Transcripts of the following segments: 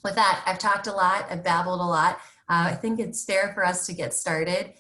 with that, I've talked a lot, I've babbled a lot. I think it's fair for us to get started.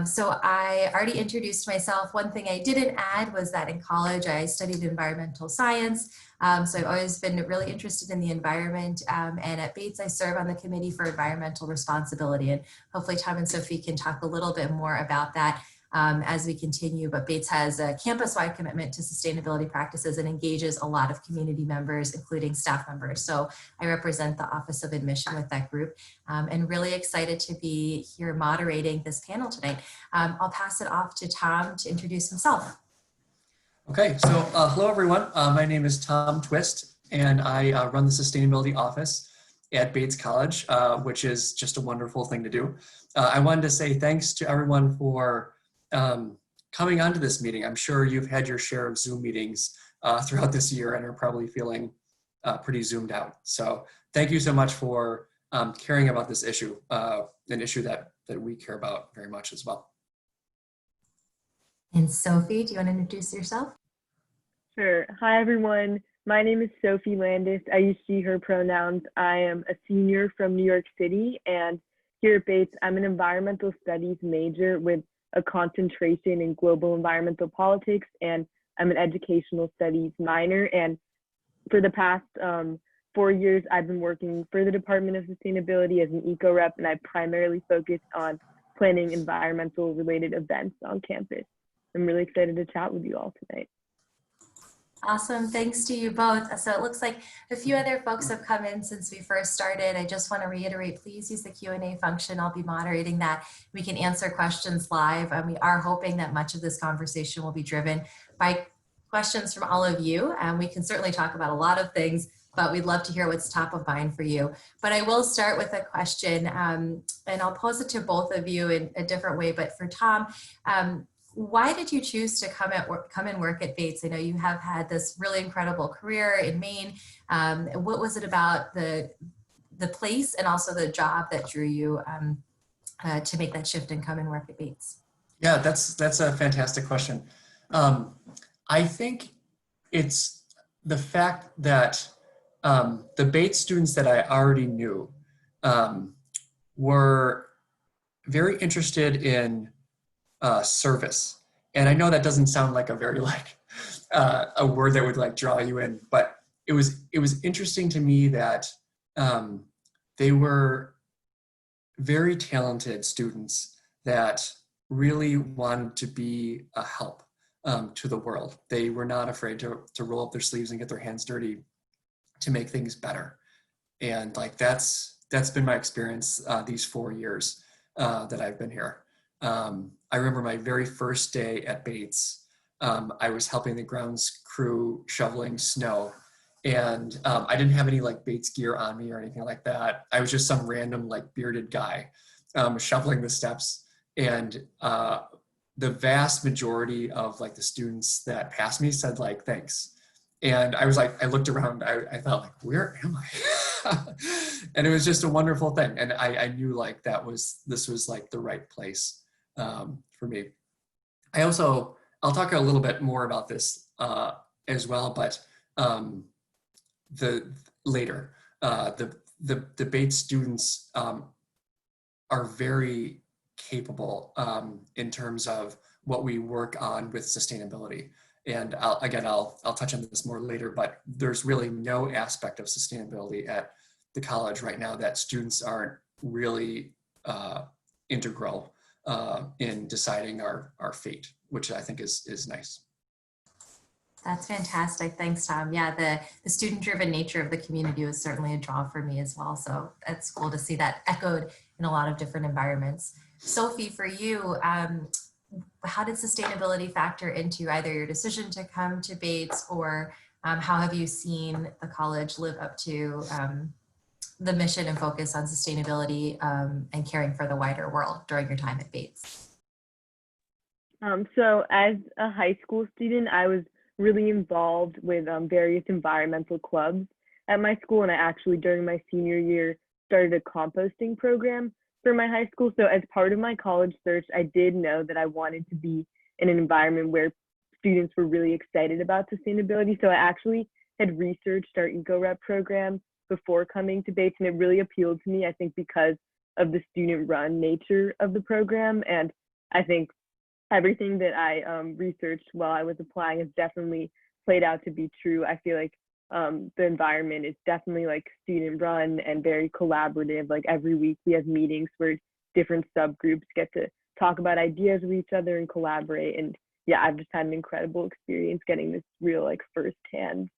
So I already introduced myself. One thing I didn't add was that in college I studied environmental science. So I've always been really interested in the environment. And at Bates, I serve on the Committee for Environmental Responsibility. And hopefully Tom and Sophie can talk a little bit more about that as we continue. But Bates has a campus-wide commitment to sustainability practices and engages a lot of community members, including staff members. So I represent the Office of Admission with that group, and really excited to be here moderating this panel tonight. I'll pass it off to Tom to introduce himself. Okay, so hello everyone. My name is Tom Twist, and I run the Sustainability Office at Bates College, which is just a wonderful thing to do. I wanted to say thanks to everyone for coming onto this meeting. I'm sure you've had your share of Zoom meetings throughout this year and are probably feeling pretty zoomed out. So thank you so much for caring about this issue, an issue that we care about very much as well. And Sophie, do you want to introduce yourself? Sure. Hi, everyone. My name is Sophie Landes. I use she, her pronouns. I am a senior from New York City, and here at Bates, I'm an environmental studies major with a concentration in global environmental politics, and I'm an educational studies minor. And for the past 4 years, I've been working for the Department of Sustainability as an EcoRep, and I primarily focus on planning environmental related events on campus. I'm really excited to chat with you all tonight. Awesome, thanks to you both. So it looks like a few other folks have come in since we first started. I just want to reiterate, please use the Q&A function. I'll be moderating that. We can answer questions live. And we are hoping that much of this conversation will be driven by questions from all of you. And we can certainly talk about a lot of things, but we'd love to hear what's top of mind for you. But I will start with a question, and I'll pose it to both of you in a different way. But for Tom, why did you choose to come and work at Bates? I know you have had this really incredible career in Maine. What was it about the place and also the job that drew you to make that shift and come and work at Bates? Yeah, that's a fantastic question. I think it's the fact that the Bates students that I already knew were very interested in service. And I know that doesn't sound like a very a word that would draw you in, but it was interesting to me that they were very talented students that really wanted to be a help to the world. They were not afraid to roll up their sleeves and get their hands dirty to make things better. And that's been my experience these 4 years that I've been here. I remember my very first day at Bates. I was helping the grounds crew shoveling snow, and I didn't have any Bates gear on me or anything like that. I was just some random bearded guy shoveling the steps, and the vast majority of the students that passed me said thanks. And I was I looked around, I thought where am I? And it was just a wonderful thing. And I knew this was the right place for me. I'll talk a little bit more about this as well, but later, the Bates students are very capable in terms of what we work on with sustainability. And I'll touch on this more later, but there's really no aspect of sustainability at the college right now that students aren't really integral in deciding our fate, which I think is nice. That's fantastic. Thanks, Tom. Yeah, the student-driven nature of the community was certainly a draw for me as well. So that's cool to see that echoed in a lot of different environments. Sophie, for you, how did sustainability factor into either your decision to come to Bates, or how have you seen the college live up to the mission and focus on sustainability and caring for the wider world during your time at Bates? So as a high school student, I was really involved with various environmental clubs at my school, and I actually during my senior year started a composting program for my high school. So as part of my college search, I did know that I wanted to be in an environment where students were really excited about sustainability. So I actually had researched our EcoRep program before coming to Bates, and it really appealed to me, I think, because of the student-run nature of the program. And I think everything that I researched while I was applying has definitely played out to be true. I feel like the environment is definitely like student-run and very collaborative. Like every week we have meetings where different subgroups get to talk about ideas with each other and collaborate. And yeah, I've just had an incredible experience getting this real like firsthand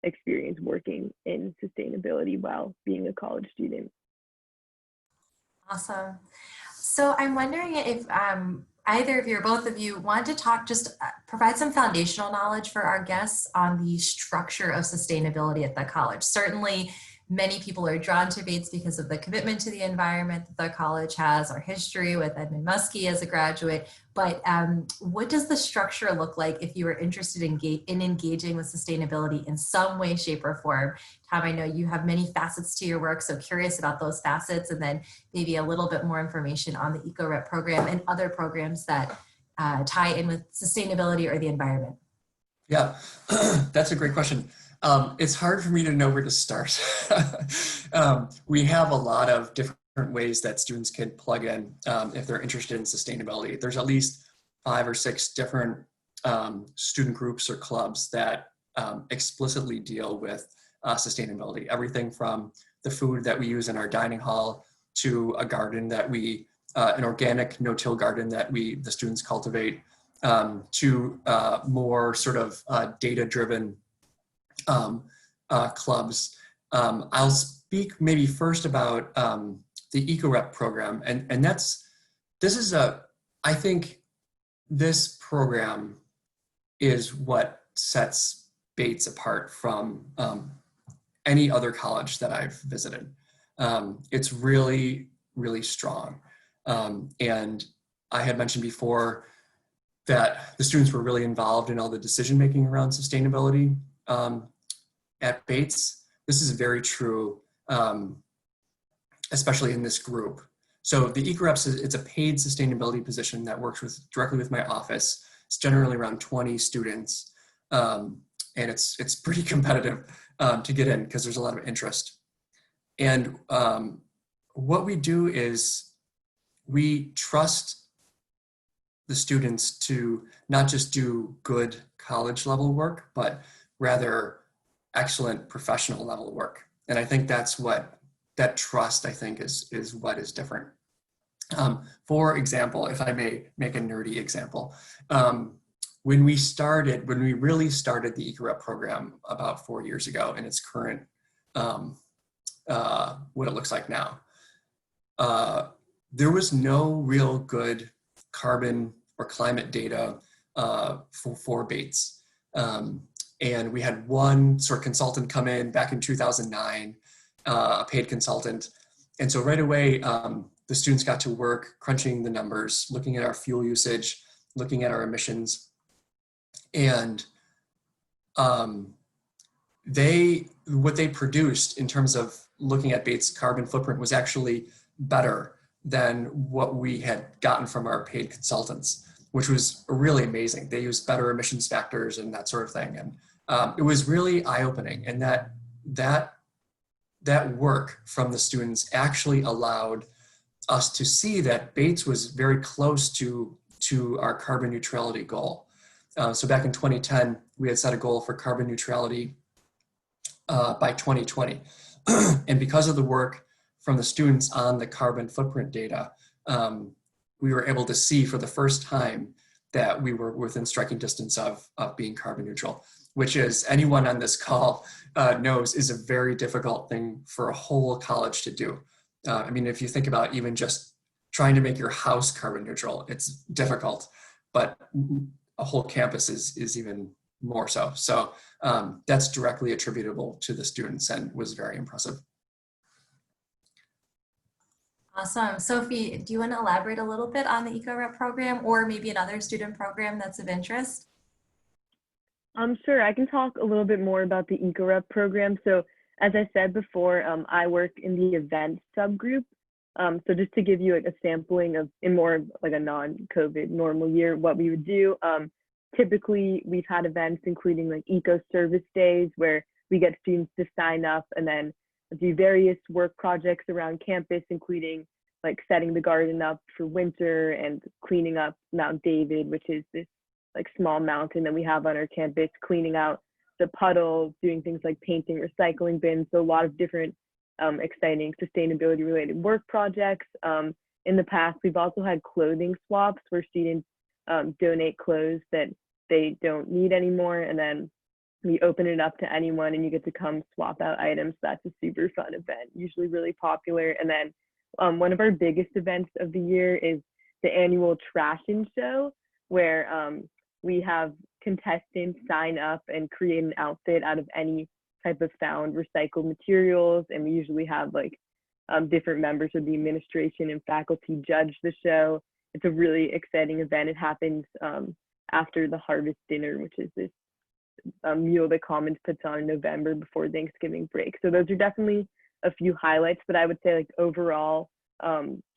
experience working in sustainability while being a college student. Awesome. So I'm wondering if either of you or both of you want to talk, just provide some foundational knowledge for our guests on the structure of sustainability at the college. Certainly, many people are drawn to Bates because of the commitment to the environment that the college has, our history with Edmund Muskie as a graduate. But what does the structure look like if you are interested in engaging with sustainability in some way, shape, or form? Tom, I know you have many facets to your work, so curious about those facets, and then maybe a little bit more information on the EcoRep program and other programs that tie in with sustainability or the environment. Yeah, that's a great question. It's hard for me to know where to start. We have a lot of different ways that students can plug in if they're interested in sustainability. There's at least 5 or 6 different student groups or clubs that explicitly deal with sustainability. Everything from the food that we use in our dining hall to a garden that we, an organic no-till garden that the students cultivate, to more sort of data-driven clubs. I'll speak maybe first about the EcoRep program, and I think this program is what sets Bates apart from any other college that I've visited. It's really, really strong. And I had mentioned before that the students were really involved in all the decision-making around sustainability at Bates. This is very true, especially in this group. So the EcoReps, it's a paid sustainability position that works directly with my office. It's generally around 20 students, and it's pretty competitive to get in because there's a lot of interest. And what we do is we trust the students to not just do good college level work, but rather excellent professional level work. And I think that's what that trust, I think, is what is different. For example, if I may make a nerdy example, when we really started the EcoRep program about 4 years ago in its current, what it looks like now, there was no real good carbon or climate data for Bates. And we had one sort of consultant come in back in 2009, a paid consultant. And so right away, the students got to work crunching the numbers, looking at our fuel usage, looking at our emissions. And what they produced in terms of looking at Bates' carbon footprint was actually better than what we had gotten from our paid consultants, which was really amazing. They used better emissions factors and that sort of thing. And it was really eye-opening. And that work from the students actually allowed us to see that Bates was very close to our carbon neutrality goal. So back in 2010, we had set a goal for carbon neutrality by 2020. And because of the work from the students on the carbon footprint data, we were able to see for the first time that we were within striking distance of being carbon neutral, which is, anyone on this call knows, is a very difficult thing for a whole college to do. I mean, if you think about even just trying to make your house carbon neutral, it's difficult, but a whole campus is even more so. So that's directly attributable to the students and was very impressive. Awesome. Sophie, do you want to elaborate a little bit on the EcoRep program or maybe another student program that's of interest? Sure, I can talk a little bit more about the EcoRep program. So as I said before, I work in the event subgroup. So just to give you a sampling of, in more of like a non-COVID normal year, what we would do, typically we've had events including like eco service days where we get students to sign up, and then do various work projects around campus, including like setting the garden up for winter and cleaning up Mount David, which is this like small mountain that we have on our campus, cleaning out the puddles, doing things like painting recycling bins. So a lot of different exciting sustainability related work projects. In the past, we've also had clothing swaps where students donate clothes that they don't need anymore, and then we open it up to anyone and you get to come swap out items. That's a super fun event, usually really popular. And then one of our biggest events of the year is the annual Trashin' Show, where we have contestants sign up and create an outfit out of any type of found recycled materials. And we usually have like different members of the administration and faculty judge the show. It's a really exciting event. It happens after the harvest dinner, which is this meal that Commons puts on in November before Thanksgiving break. So those are definitely a few highlights, but I would say like overall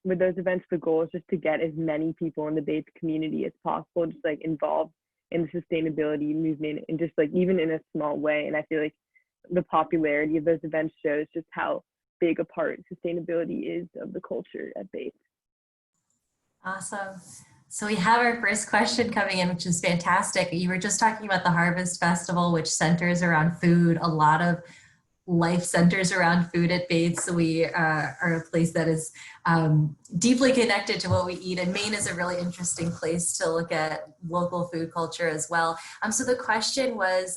with those events, the goal is just to get as many people in the Bates community as possible, just like involved in the sustainability movement and just like even in a small way. And I feel like the popularity of those events shows just how big a part sustainability is of the culture at Bates. Awesome. So we have our first question coming in, which is fantastic. You were just talking about the Harvest Festival, which centers around food. A lot of life centers around food at Bates. So we are a place that is deeply connected to what we eat. And Maine is a really interesting place to look at local food culture as well. So the question was,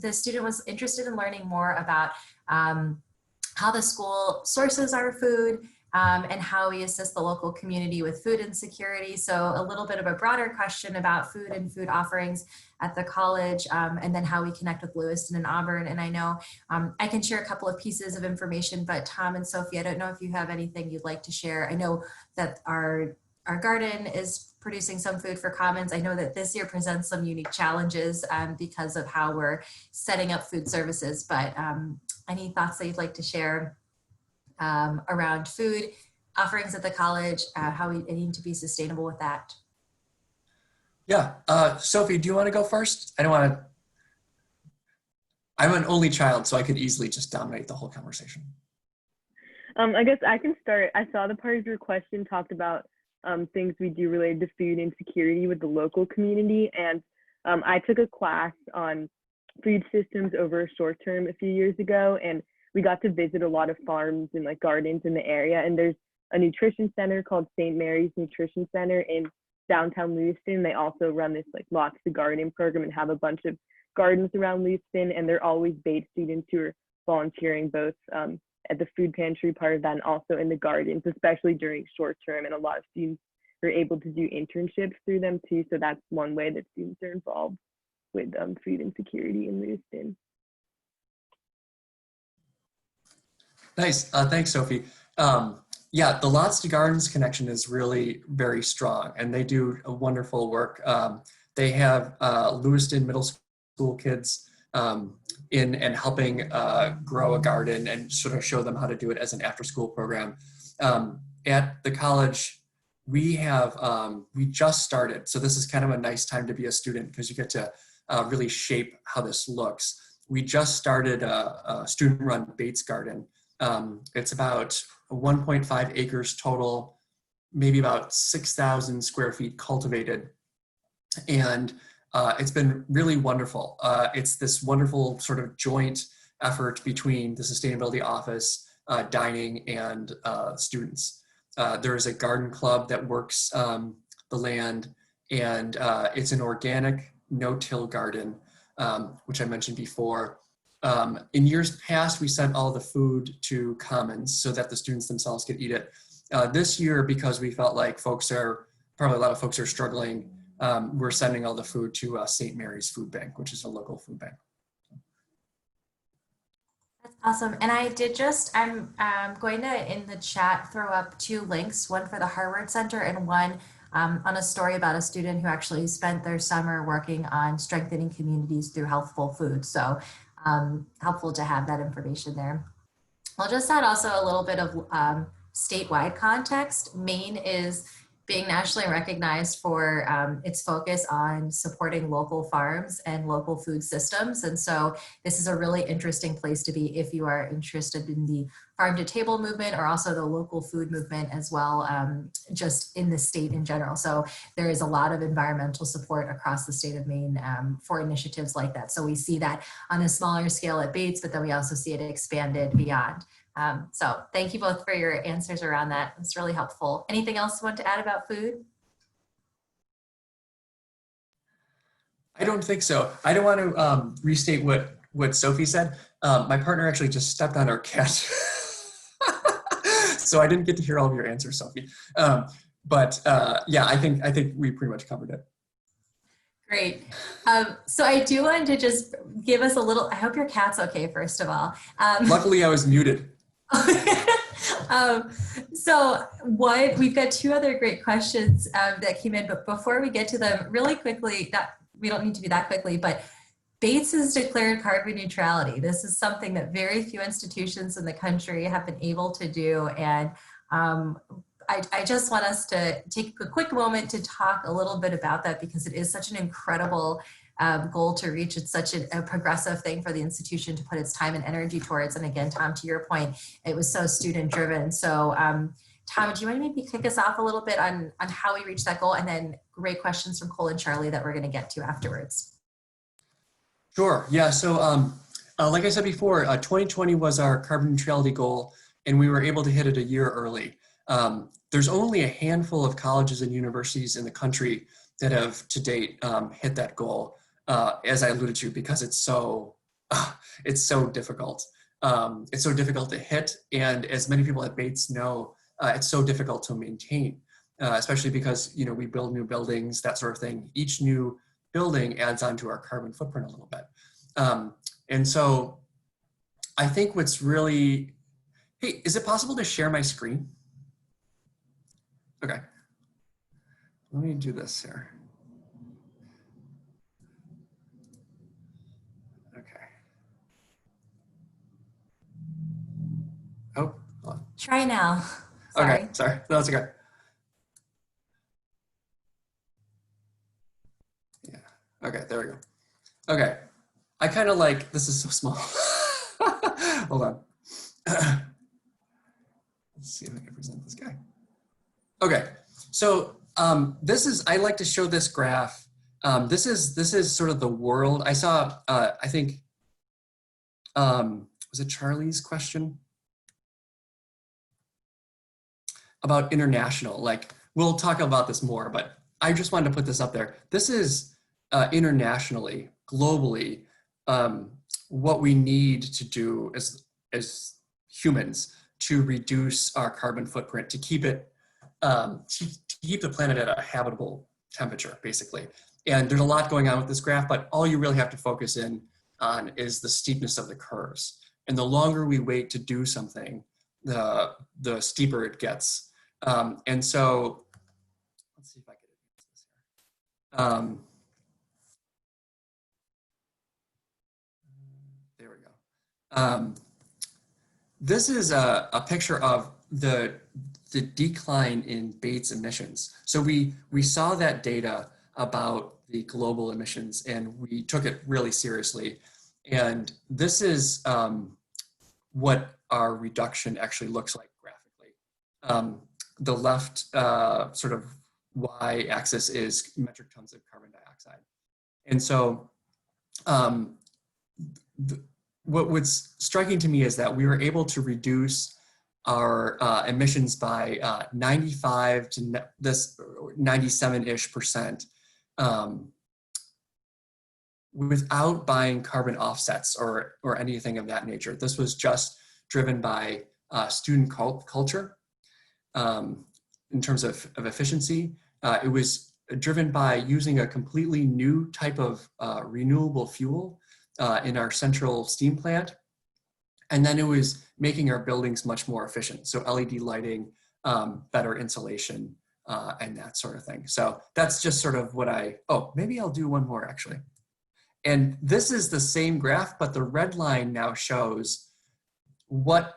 the student was interested in learning more about how the school sources our food, and how we assist the local community with food insecurity. So a little bit of a broader question about food and food offerings at the college, and then how we connect with Lewiston and Auburn. And I know I can share a couple of pieces of information, but Tom and Sophie, I don't know if you have anything you'd like to share. I know that our garden is producing some food for Commons. I know that this year presents some unique challenges because of how we're setting up food services, but any thoughts that you'd like to share around food offerings at the college, how we need to be sustainable with that? Yeah, Sophie, do you want to go first? I don't want to, I'm an only child, so I could easily just dominate the whole conversation. I guess I can start. I saw the part of your question talked about things we do related to food insecurity with the local community. And I took a class on food systems over a short term a few years ago, and we got to visit a lot of farms and like gardens in the area. And there's a nutrition center called St. Mary's Nutrition Center in downtown Lewiston. They also run this like Lots to Garden program and have a bunch of gardens around Lewiston. And they're always Bates students who are volunteering both at the food pantry part of that and also in the gardens, especially during short term. And a lot of students are able to do internships through them too. So that's one way that students are involved with food insecurity in Lewiston. Nice, thanks, Sophie. Yeah, the Lots to Gardens connection is really very strong, and they do a wonderful work. They have Lewiston middle school kids in and helping grow a garden and sort of show them how to do it as an after-school program. At the college, we have, we just started, so this is kind of a nice time to be a student because you get to really shape how this looks. We just started a student-run Bates garden. It's about 1.5 acres total, maybe about 6,000 square feet cultivated. And it's been really wonderful. It's this wonderful sort of joint effort between the Sustainability Office, dining, and students. There is a garden club that works the land, and it's an organic no-till garden, which I mentioned before. In years past, we sent all the food to Commons so that the students themselves could eat it. This year, because we felt like probably a lot of folks are struggling, we're sending all the food to St. Mary's Food Bank, which is a local food bank. That's awesome. And I did I'm going to, in the chat, throw up 2 links, one for the Harvard Center and one on a story about a student who actually spent their summer working on strengthening communities through healthful food. So helpful to have that information there. I'll just add also a little bit of statewide context. Maine is being nationally recognized for its focus on supporting local farms and local food systems. And so this is a really interesting place to be if you are interested in the farm to table movement or also the local food movement as well, just in the state in general. So there is a lot of environmental support across the state of Maine for initiatives like that. So we see that on a smaller scale at Bates, but then we also see it expanded beyond. So thank you both for your answers around that. It's really helpful. Anything else you want to add about food? I don't think so. I don't want to restate what Sophie said. My partner actually just stepped on our cat. So I didn't get to hear all of your answers, Sophie. But yeah, I think we pretty much covered it. Great. So I do want to just give us a little, I hope your cat's okay, first of all. Luckily, I was muted. So we've got two other great questions that came in, but before we get to them, really quickly, we don't need to be that quickly, but Bates has declared carbon neutrality. This is something that very few institutions in the country have been able to do. And I just want us to take a quick moment to talk a little bit about that because it is such an incredible goal to reach. It's such a progressive thing for the institution to put its time and energy towards. And again, Tom, to your point, it was so student driven. So Tom, do you want to maybe kick us off a little bit on how we reach that goal, and then great questions from Cole and Charlie that we're going to get to afterwards? Sure. Yeah. So like I said before, 2020 was our carbon neutrality goal, and we were able to hit it a year early. There's only a handful of colleges and universities in the country that have to date hit that goal, as I alluded to, because it's so difficult. It's so difficult to hit, and as many people at Bates know, it's so difficult to maintain, especially because we build new buildings, that sort of thing. Each new building adds on to our carbon footprint a little bit, and so I think what's really, hey, is it possible to share my screen? Okay, let me do this here. Okay. Oh, hold on. Try now. Sorry. Okay, sorry. No, that's okay. Yeah. Okay, there we go. Okay. I kind of like, this is so small. Hold on. Let's see if I can present this guy. Okay, so I like to show this graph. This is sort of the world. I saw, I think, was it Charlie's question? About international, like we'll talk about this more, but I just wanted to put this up there. This is internationally, globally, what we need to do as humans to reduce our carbon footprint, to keep it, to keep the planet at a habitable temperature, basically. And there's a lot going on with this graph, but all you really have to focus in on is the steepness of the curves. And the longer we wait to do something, the steeper it gets. And so, let's see if I can advance this here. There we go. This is a picture of the decline in Bates emissions. So we saw that data about the global emissions, and we took it really seriously. And this is what our reduction actually looks like graphically. The left sort of y-axis is metric tons of carbon dioxide. And so what's striking to me is that we were able to reduce our emissions by 95 to this 97-ish% without buying carbon offsets or anything of that nature. This was just driven by student culture. In terms of efficiency, it was driven by using a completely new type of renewable fuel in our central steam plant. And then it was making our buildings much more efficient. So LED lighting, better insulation, and that sort of thing. So that's just sort of what maybe I'll do one more actually. And this is the same graph, but the red line now shows what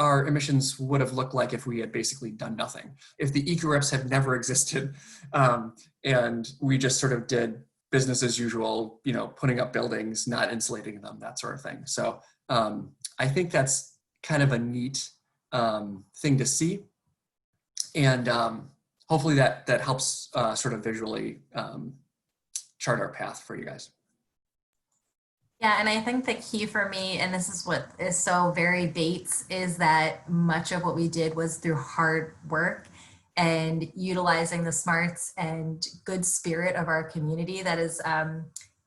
our emissions would have looked like if we had basically done nothing. If the EcoReps had never existed, and we just sort of did business as usual, you know, putting up buildings, not insulating them, that sort of thing. So I think that's kind of a neat thing to see. And hopefully that helps sort of visually chart our path for you guys. Yeah, and I think the key for me, and this is what is so very Bates, is that much of what we did was through hard work and utilizing the smarts and good spirit of our community. That is,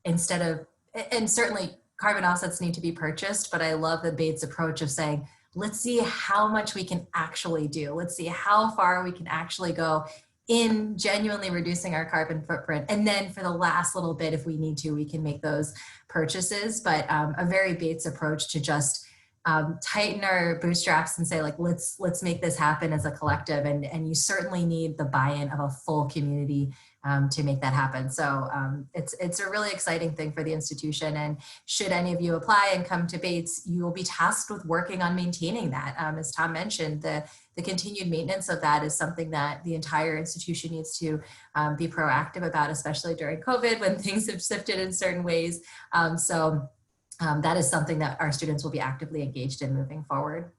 instead of, and certainly carbon offsets need to be purchased, but I love the Bates approach of saying, let's see how much we can actually do. Let's see how far we can actually go in genuinely reducing our carbon footprint. And then for the last little bit, if we need to, we can make those purchases. But a very Bates approach to just tighten our bootstraps and say, like, let's make this happen as a collective. And you certainly need the buy-in of a full community to make that happen. So it's a really exciting thing for the institution. And should any of you apply and come to Bates, you will be tasked with working on maintaining that. As Tom mentioned, the continued maintenance of that is something that the entire institution needs to be proactive about, especially during COVID when things have shifted in certain ways. That is something that our students will be actively engaged in moving forward.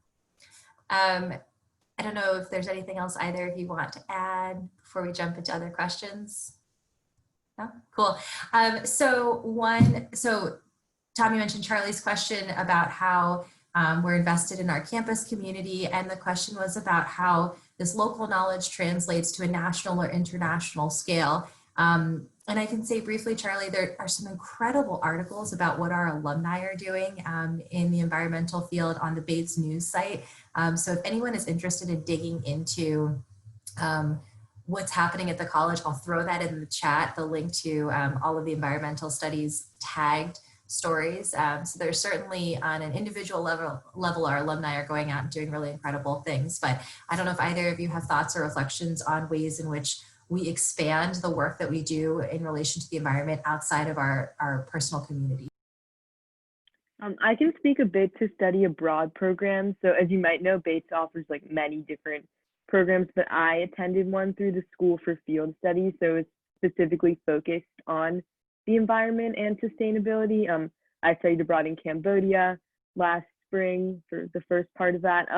I don't know if there's anything else either of you want to add before we jump into other questions. No? Cool. So Tom, you mentioned Charlie's question about how we're invested in our campus community, and the question was about how this local knowledge translates to a national or international scale. And I can say briefly, Charlie, there are some incredible articles about what our alumni are doing in the environmental field on the Bates News site. So if anyone is interested in digging into what's happening at the college, I'll throw that in the chat, the link to all of the environmental studies tagged stories. So there's certainly on an individual level, our alumni are going out and doing really incredible things. But I don't know if either of you have thoughts or reflections on ways in which we expand the work that we do in relation to the environment outside of our personal community. I can speak a bit to study abroad programs. So as you might know, Bates offers like many different programs, but I attended one through the School for Field Studies. So it's specifically focused on the environment and sustainability. I studied abroad in Cambodia last spring for the first part of that.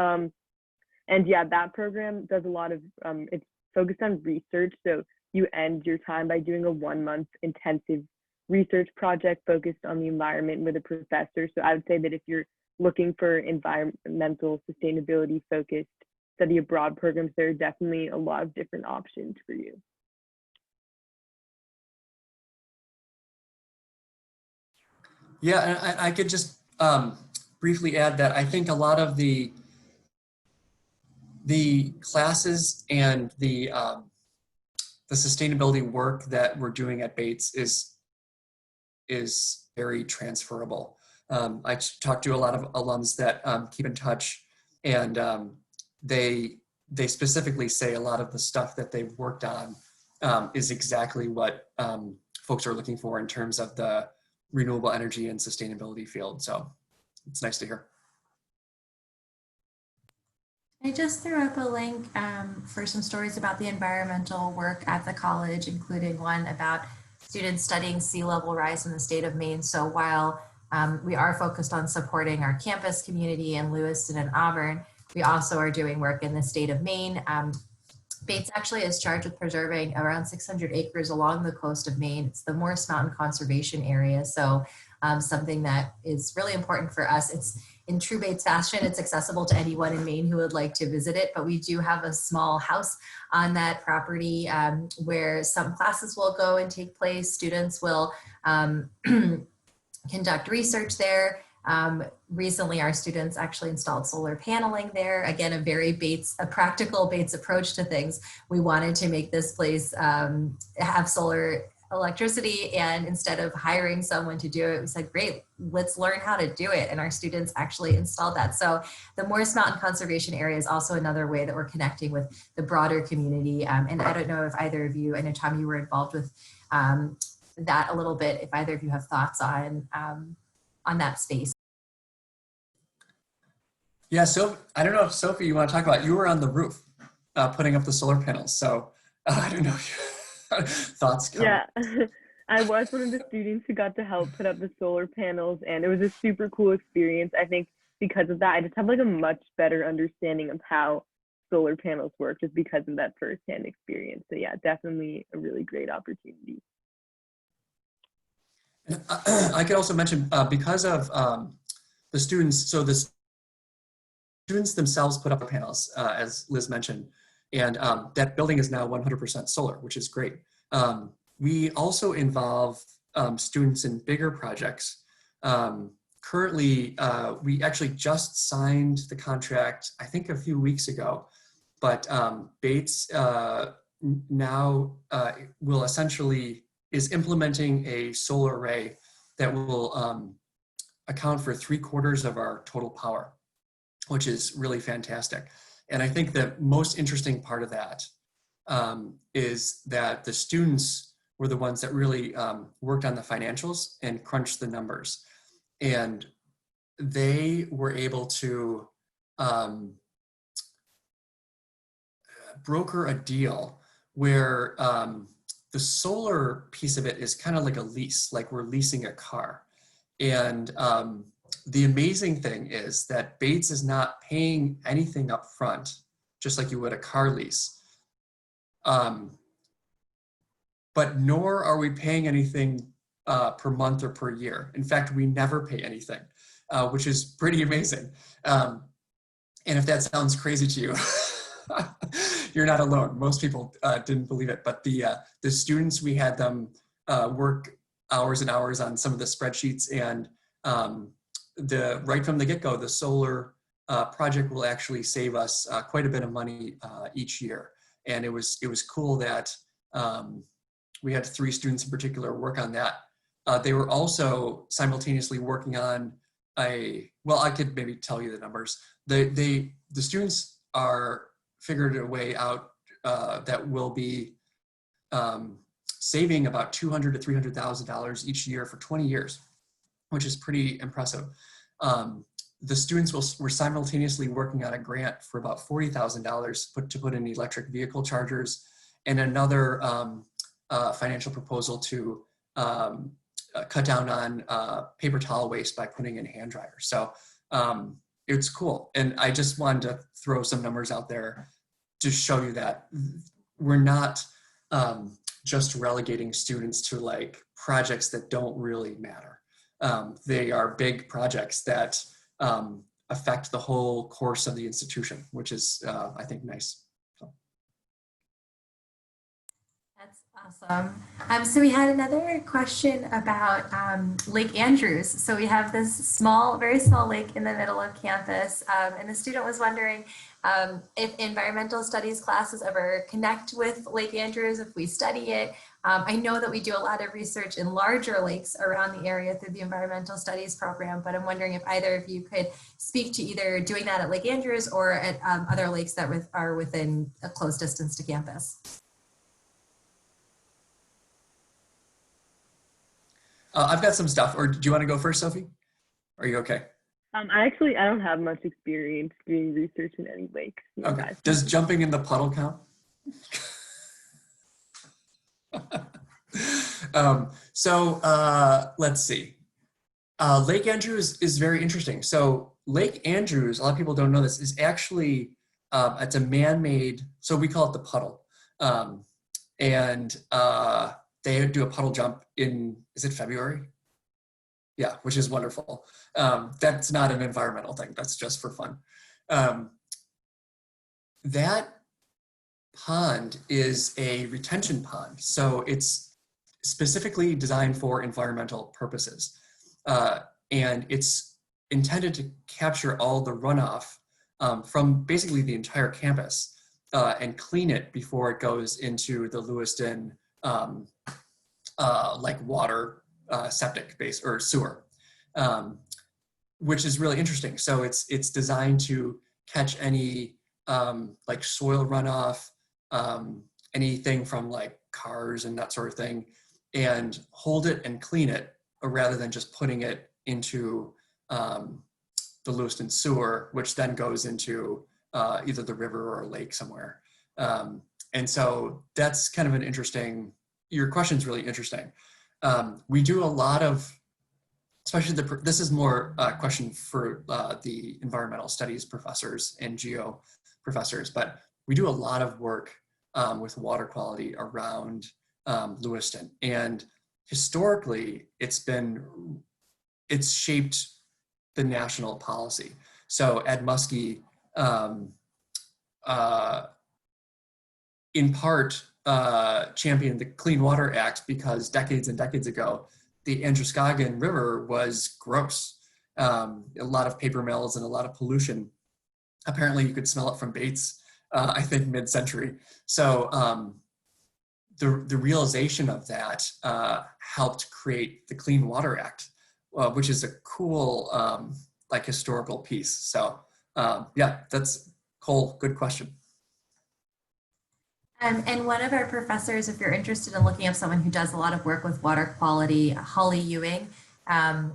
And yeah, that program does a lot of, it's focused on research. So you end your time by doing a 1-month intensive research project focused on the environment with a professor. So I would say that if you're looking for environmental sustainability focused study abroad programs, there are definitely a lot of different options for you. Yeah, and I could just briefly add that I think a lot of the classes and the sustainability work that we're doing at Bates is very transferable. I talked to a lot of alums that keep in touch, and they specifically say a lot of the stuff that they've worked on is exactly what folks are looking for in terms of the renewable energy and sustainability field. So it's nice to hear. I just threw up a link for some stories about the environmental work at the college, including one about students studying sea level rise in the state of Maine. So while we are focused on supporting our campus community in Lewiston and Auburn, we also are doing work in the state of Maine. Bates actually is charged with preserving around 600 acres along the coast of Maine. It's the Morse Mountain Conservation Area. So something that is really important for us. It's in true Bates fashion, it's accessible to anyone in Maine who would like to visit it, but we do have a small house on that property where some classes will go and take place. Students will conduct research there. Recently, our students actually installed solar paneling there. Again, a practical Bates approach to things. We wanted to make this place have solar electricity, and instead of hiring someone to do it, we said, great, let's learn how to do it. And our students actually installed that. So the Morse Mountain Conservation Area is also another way that we're connecting with the broader community. And I don't know if either of you, I know Tom, you were involved with that a little bit, if either of you have thoughts on that space. Yeah, so I don't know if Sophie, you want to talk about, you were on the roof putting up the solar panels. So I don't know if you, thoughts comment. Yeah, I was one of the students who got to help put up the solar panels, and it was a super cool experience. I think because of that, I just have like a much better understanding of how solar panels work just because of that firsthand experience. So yeah, definitely a really great opportunity. And I could also mention because of the students, so the students themselves put up the panels, as Liz mentioned, and that building is now 100% solar, which is great. We also involve students in bigger projects. Currently, we actually just signed the contract, I think a few weeks ago, but Bates now will essentially, is implementing a solar array that will account for 3/4 of our total power, which is really fantastic. And I think the most interesting part of that is that the students were the ones that really worked on the financials and crunched the numbers. And they were able to broker a deal where the solar piece of it is kind of like a lease, like we're leasing a car. And the amazing thing is that Bates is not paying anything up front, just like you would a car lease. But nor are we paying anything per month or per year. In fact, we never pay anything, which is pretty amazing. And if that sounds crazy to you, you're not alone. Most people didn't believe it, but the students, we had them work hours and hours on some of the spreadsheets, and right from the get-go, the solar project will actually save us quite a bit of money each year. And it was cool that we had 3 students in particular work on that. They were also simultaneously working on well, I could maybe tell you the numbers. The students figured a way out that will be saving about $200,000 to $300,000 each year for 20 years, which is pretty impressive. The students were simultaneously working on a grant for about $40,000 to put in electric vehicle chargers, and another financial proposal to cut down on paper towel waste by putting in hand dryers. So it's cool. And I just wanted to throw some numbers out there to show you that we're not just relegating students to like projects that don't really matter. They are big projects that affect the whole course of the institution, which is, I think, nice. That's awesome. So we had another question about Lake Andrews. So we have this very small lake in the middle of campus, and the student was wondering if environmental studies classes ever connect with Lake Andrews, if we study it. I know that we do a lot of research in larger lakes around the area through the environmental studies program, but I'm wondering if either of you could speak to either doing that at Lake Andrews or at other lakes that are within a close distance to campus. I've got some stuff, or do you want to go first, Sophie? Are you okay? I don't have much experience doing research in any lakes. Okay. Does jumping in the puddle count? Let's see. Lake Andrews is very interesting. So Lake Andrews, a lot of people don't know this, is actually, it's a man-made, so we call it the puddle. They do a puddle jump is it February? Yeah, which is wonderful. That's not an environmental thing, that's just for fun. That pond is a retention pond, so it's specifically designed for environmental purposes. And it's intended to capture all the runoff from basically the entire campus and clean it before it goes into the Lewiston like water septic base or sewer, which is really interesting. So it's designed to catch any like soil runoff, anything from like cars and that sort of thing, and hold it and clean it rather than just putting it into the the Lewiston sewer, which then goes into either the river or a lake somewhere. And so that's kind of an interesting, your question's really interesting. We do a lot of, especially this is more a question for the environmental studies professors and geo professors, but we do a lot of work with water quality around Lewiston. And historically, it's shaped the national policy. So Ed Muskie, in part, championed the Clean Water Act because decades and decades ago, the Androscoggin River was gross. A lot of paper mills and a lot of pollution. Apparently you could smell it from Bates, I think mid-century. So the realization of that helped create the Clean Water Act, which is a cool like historical piece. So yeah, that's Cole, good question. And one of our professors, if you're interested in looking up someone who does a lot of work with water quality, Holly Ewing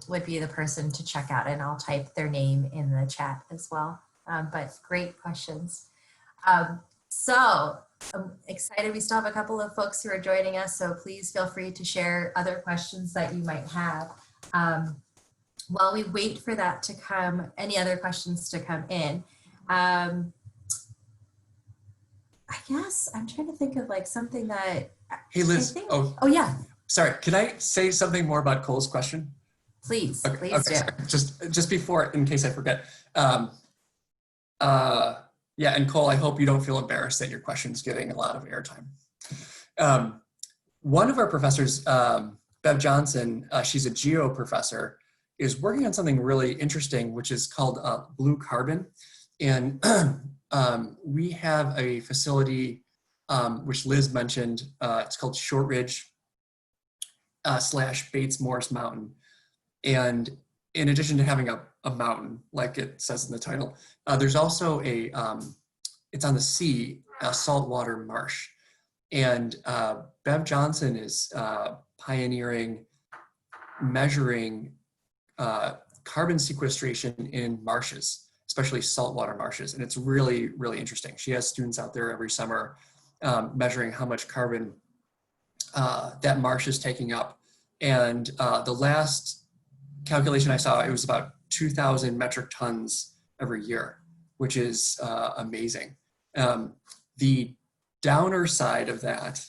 would be the person to check out, and I'll type their name in the chat as well. But great questions. So I'm excited. We still have a couple of folks who are joining us, so please feel free to share other questions that you might have. While we wait for that to come, any other questions to come in, I guess I'm trying to think of like something that. Hey Liz, oh yeah. Sorry, can I say something more about Cole's question? Please, okay, please do. Sorry. Just before, in case I forget. Yeah, and Cole, I hope you don't feel embarrassed that your question's getting a lot of airtime. One of our professors, Bev Johnson, she's a geo professor, is working on something really interesting, which is called blue carbon. And we have a facility, which Liz mentioned, it's called Shortridge / Bates Morse Mountain. And in addition to having a mountain, like it says in the title, there's also it's on the sea, a saltwater marsh. And Bev Johnson is pioneering measuring carbon sequestration in marshes, especially saltwater marshes. And it's really, really interesting. She has students out there every summer measuring how much carbon that marsh is taking up. And the last calculation I saw, it was about 2,000 metric tons every year, which is amazing. The downer side of that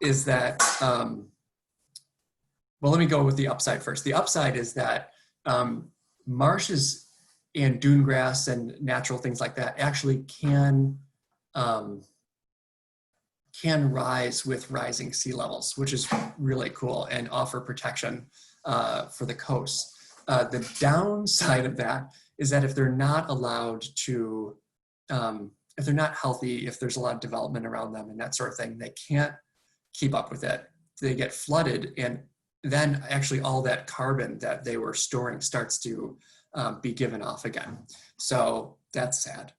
is that, well, let me go with the upside first. The upside is that marshes and dune grass and natural things like that actually can rise with rising sea levels, which is really cool and offer protection for the coast. The downside of that is that if they're not allowed to, if they're not healthy, if there's a lot of development around them and that sort of thing, they can't keep up with it. They get flooded, and then actually all that carbon that they were storing starts to be given off again. So that's sad.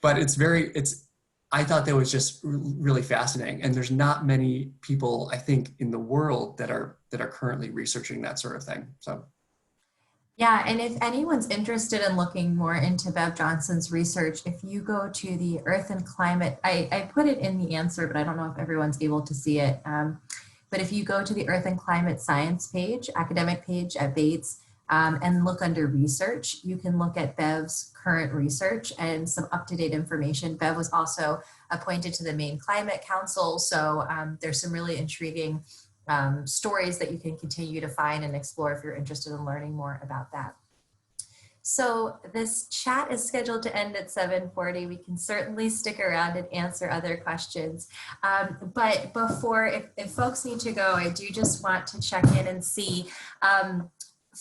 But I thought that was just really fascinating. And there's not many people, I think, in the world that are currently researching that sort of thing. So. Yeah, and if anyone's interested in looking more into Bev Johnson's research, if you go to the Earth and Climate, I put it in the answer, but I don't know if everyone's able to see it. But if you go to the Earth and Climate Science page, academic page at Bates, and look under research, you can look at Bev's current research and some up-to-date information. Bev was also appointed to the Maine Climate Council, so there's some really intriguing stories that you can continue to find and explore if you're interested in learning more about that. So this chat is scheduled to end at 7:40. We can certainly stick around and answer other questions. But before, if folks need to go, I do just want to check in and see,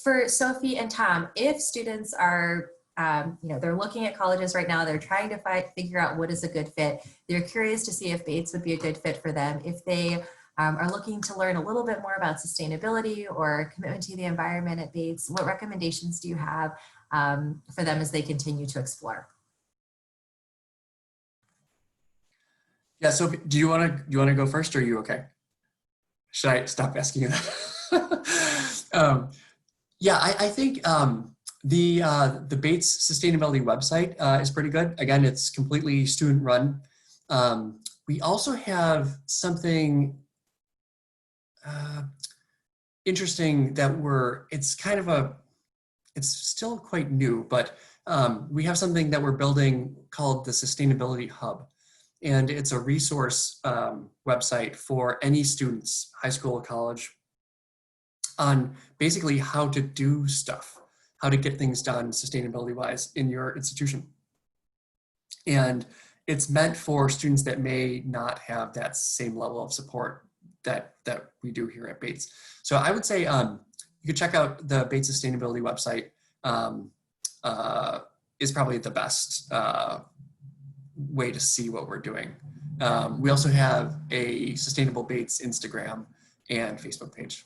for Sophie and Tom, if students are, they're looking at colleges right now, they're trying to figure out what is a good fit. They're curious to see if Bates would be a good fit for them. If they are looking to learn a little bit more about sustainability or commitment to the environment at Bates, what recommendations do you have for them as they continue to explore? Yeah, so do you want to go first, or are you okay? Should I stop asking you that? Yeah, I think the Bates sustainability website is pretty good. Again, it's completely student run. We also have something interesting that it's still quite new, but we have something that we're building called the Sustainability Hub. And it's a resource website for any students, high school or college, on basically how to do stuff, how to get things done sustainability-wise in your institution. And it's meant for students that may not have that same level of support that we do here at Bates. So I would say you could check out the Bates Sustainability website. Is probably the best way to see what we're doing. We also have a Sustainable Bates Instagram and Facebook page.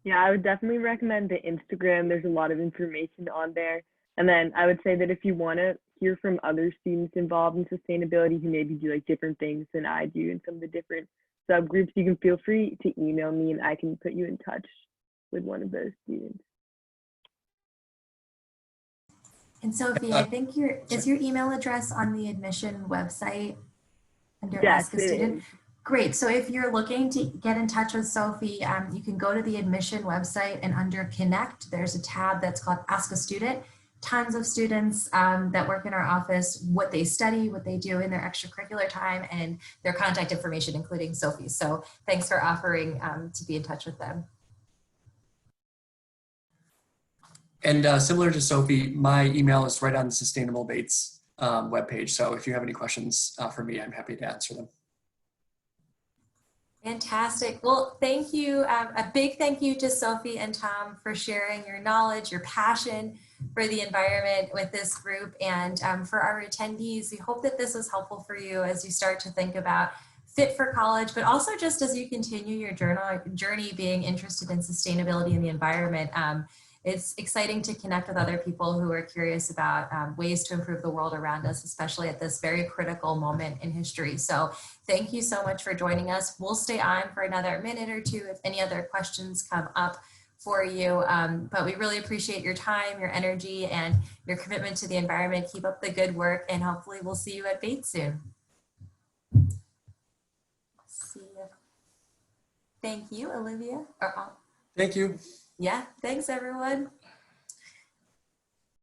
Yeah, I would definitely recommend the Instagram. There's a lot of information on there. And then I would say that if you want to hear from other students involved in sustainability who maybe do like different things than I do in some of the different subgroups, you can feel free to email me and I can put you in touch with one of those students. And Sophie, I think is your email address on the admission website under Yes, Ask a it Student? is. Great. So if you're looking to get in touch with Sophie, you can go to the admission website and under Connect, there's a tab that's called Ask a Student. Tons of students that work in our office, what they study, what they do in their extracurricular time, and their contact information, including Sophie's. So thanks for offering to be in touch with them. And similar to Sophie, my email is right on the Sustainable Bates webpage. So if you have any questions for me, I'm happy to answer them. Fantastic. Well, thank you. A big thank you to Sophie and Tom for sharing your knowledge, your passion for the environment with this group. And for our attendees, we hope that this was helpful for you as you start to think about fit for college, but also just as you continue your journey being interested in sustainability and the environment. It's exciting to connect with other people who are curious about ways to improve the world around us, especially at this very critical moment in history. So thank you so much for joining us. We'll stay on for another minute or two if any other questions come up for you. But we really appreciate your time, your energy, and your commitment to the environment. Keep up the good work, and hopefully we'll see you at Bates soon. See you. Thank you, Olivia. Thank you. Yeah, thanks everyone.